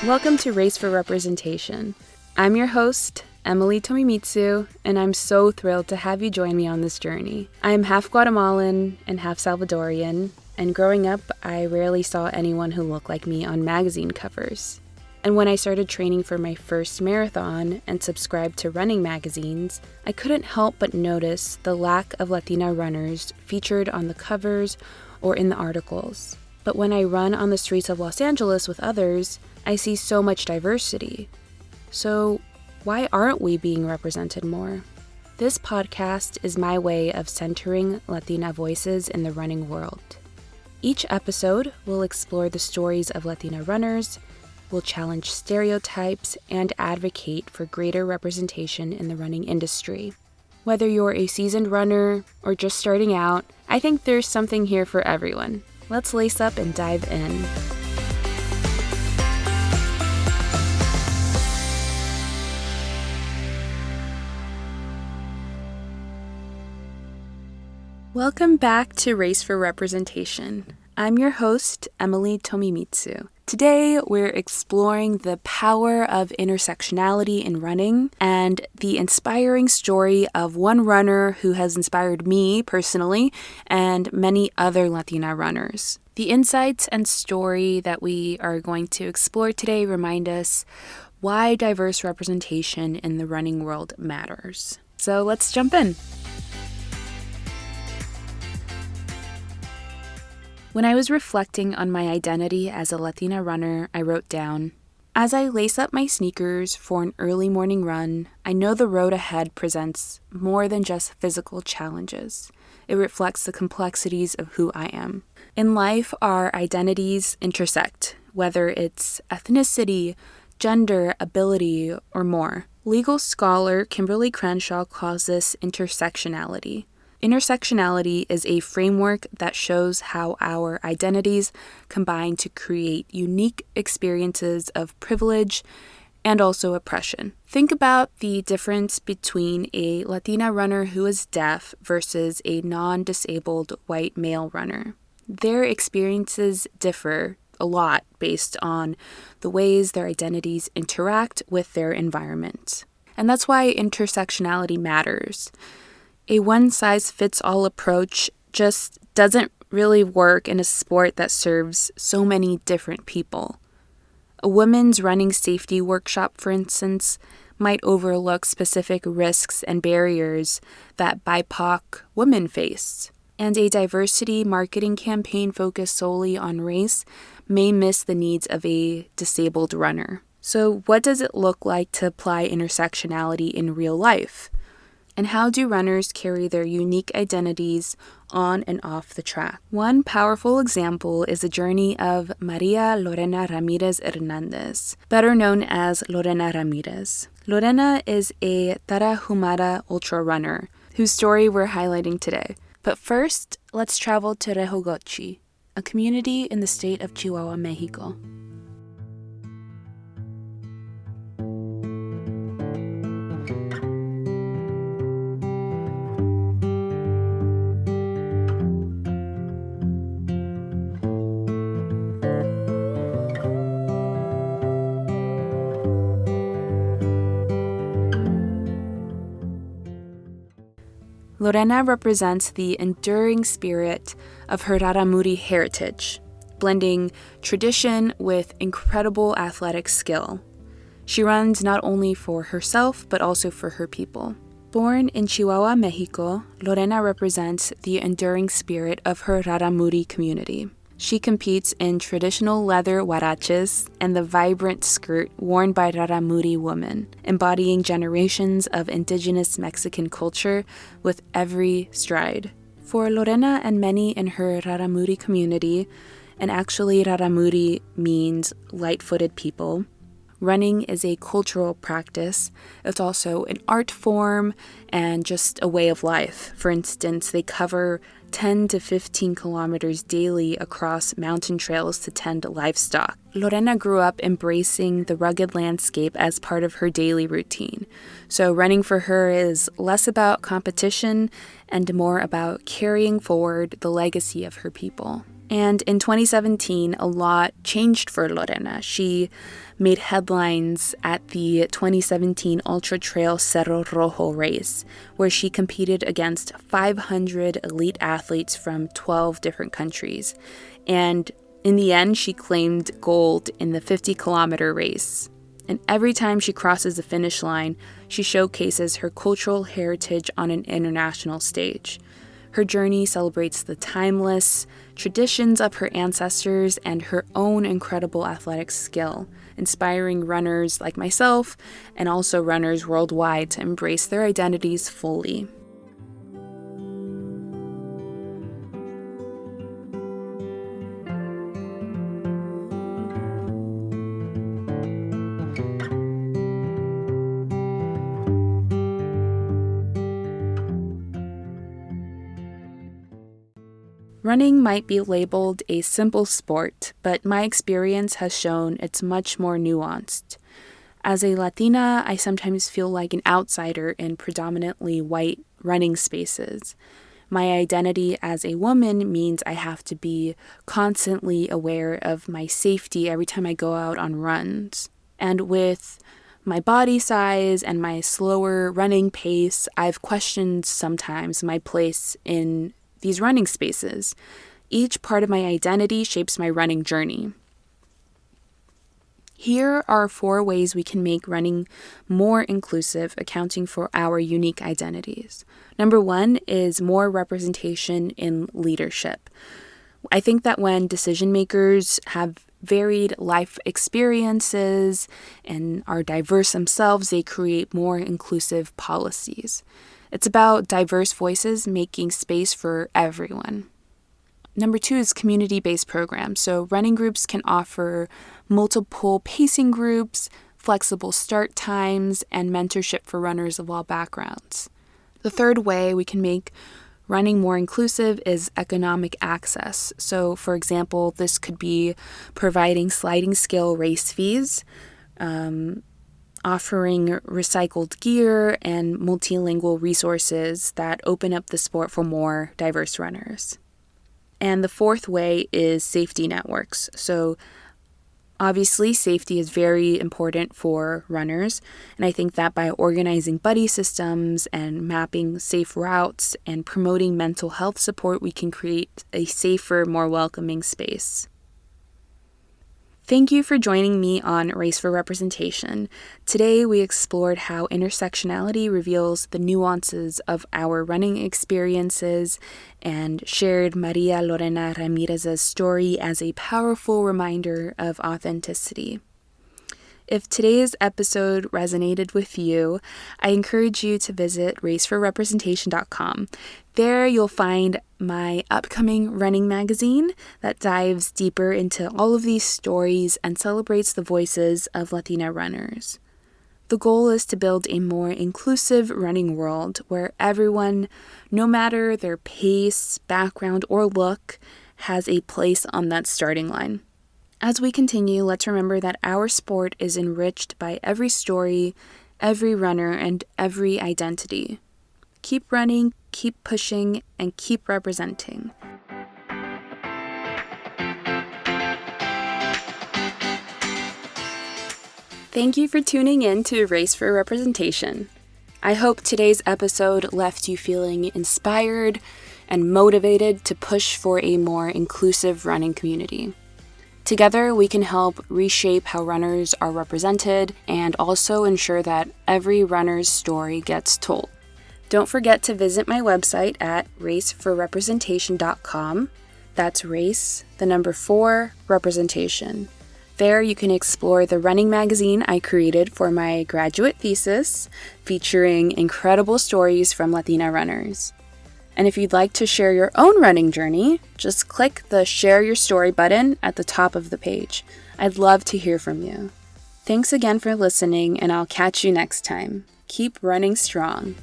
Welcome to Race for Representation. I'm your host, Emily Tomimitsu, and I'm so thrilled to have you join me on this journey. I'm half Guatemalan and half Salvadorian, and growing up, I rarely saw anyone who looked like me on magazine covers. And when I started training for my first marathon and subscribed to running magazines, I couldn't help but notice the lack of Latina runners featured on the covers or in the articles. But when I run on the streets of Los Angeles with others, I see so much diversity. So why aren't we being represented more? This podcast is my way of centering Latina voices in the running world. Each episode will explore the stories of Latina runners, will challenge stereotypes, and advocate for greater representation in the running industry. Whether you're a seasoned runner or just starting out, I think there's something here for everyone. Let's lace up and dive in. Welcome back to Race for Representation. I'm your host, Emily Tomimitsu. Today, we're exploring the power of intersectionality in running and the inspiring story of one runner who has inspired me personally and many other Latina runners. The insights and story that we are going to explore today remind us why diverse representation in the running world matters. So let's jump in. When I was reflecting on my identity as a Latina runner, I wrote down, "As I lace up my sneakers for an early morning run, I know the road ahead presents more than just physical challenges. It reflects the complexities of who I am. In life, our identities intersect, whether it's ethnicity, gender, ability, or more. Legal scholar Kimberly Crenshaw calls this intersectionality. Intersectionality is a framework that shows how our identities combine to create unique experiences of privilege and also oppression. Think about the difference between a Latina runner who is deaf versus a non-disabled white male runner. Their experiences differ a lot based on the ways their identities interact with their environment. And that's why intersectionality matters. A one-size-fits-all approach just doesn't really work in a sport that serves so many different people. A women's running safety workshop, for instance, might overlook specific risks and barriers that BIPOC women face. And a diversity marketing campaign focused solely on race may miss the needs of a disabled runner. So what does it look like to apply intersectionality in real life? And how do runners carry their unique identities on and off the track? One powerful example is the journey of Maria Lorena Ramírez Hernandez, better known as Lorena Ramírez. Lorena is a Tarahumara ultrarunner, whose story we're highlighting today. But first, let's travel to Rejogochi, a community in the state of Chihuahua, Mexico. Lorena represents the enduring spirit of her Raramuri heritage, blending tradition with incredible athletic skill. She runs not only for herself, but also for her people. Born in Chihuahua, Mexico, Lorena represents the enduring spirit of her Raramuri community. She competes in traditional leather huaraches and the vibrant skirt worn by Raramuri women, embodying generations of indigenous Mexican culture with every stride. For Lorena and many in her Raramuri community, and actually Raramuri means light-footed people, running is a cultural practice. It's also an art form and just a way of life. For instance, they cover 10 to 15 kilometers daily across mountain trails to tend livestock. Lorena grew up embracing the rugged landscape as part of her daily routine. So running for her is less about competition and more about carrying forward the legacy of her people. And in 2017, a lot changed for Lorena. She made headlines at the 2017 Ultra Trail Cerro Rojo race, where she competed against 500 elite athletes from 12 different countries. And in the end, she claimed gold in the 50-kilometer race. And every time she crosses the finish line, she showcases her cultural heritage on an international stage. Her journey celebrates the timeless traditions of her ancestors and her own incredible athletic skill, inspiring runners like myself and also runners worldwide to embrace their identities fully. Running might be labeled a simple sport, but my experience has shown it's much more nuanced. As a Latina, I sometimes feel like an outsider in predominantly white running spaces. My identity as a woman means I have to be constantly aware of my safety every time I go out on runs. And with my body size and my slower running pace, I've questioned sometimes my place in these running spaces. Each part of my identity shapes my running journey. Here are 4 ways we can make running more inclusive, accounting for our unique identities. Number 1 is more representation in leadership. I think that when decision makers have varied life experiences and are diverse themselves, they create more inclusive policies. It's about diverse voices making space for everyone. Number 2 is community-based programs. So running groups can offer multiple pacing groups, flexible start times, and mentorship for runners of all backgrounds. The third way we can make running more inclusive is economic access. So, for example, this could be providing sliding scale race fees, offering recycled gear and multilingual resources that open up the sport for more diverse runners. And the fourth way is safety networks. So obviously, safety is very important for runners, and I think that by organizing buddy systems and mapping safe routes and promoting mental health support, we can create a safer, more welcoming space. Thank you for joining me on Race for Representation. Today, we explored how intersectionality reveals the nuances of our running experiences and shared Maria Lorena Ramirez's story as a powerful reminder of authenticity. If today's episode resonated with you, I encourage you to visit raceforrepresentation.com. There you'll find my upcoming running magazine that dives deeper into all of these stories and celebrates the voices of Latina runners. The goal is to build a more inclusive running world where everyone, no matter their pace, background, or look, has a place on that starting line. As we continue, let's remember that our sport is enriched by every story, every runner, and every identity. Keep running, keep pushing, and keep representing. Thank you for tuning in to Race for Representation. I hope today's episode left you feeling inspired and motivated to push for a more inclusive running community. Together, we can help reshape how runners are represented and also ensure that every runner's story gets told. Don't forget to visit my website at raceforrepresentation.com. That's race, 4, representation. There you can explore the running magazine I created for my graduate thesis, featuring incredible stories from Latina runners. And if you'd like to share your own running journey, just click the Share Your Story button at the top of the page. I'd love to hear from you. Thanks again for listening, and I'll catch you next time. Keep running strong.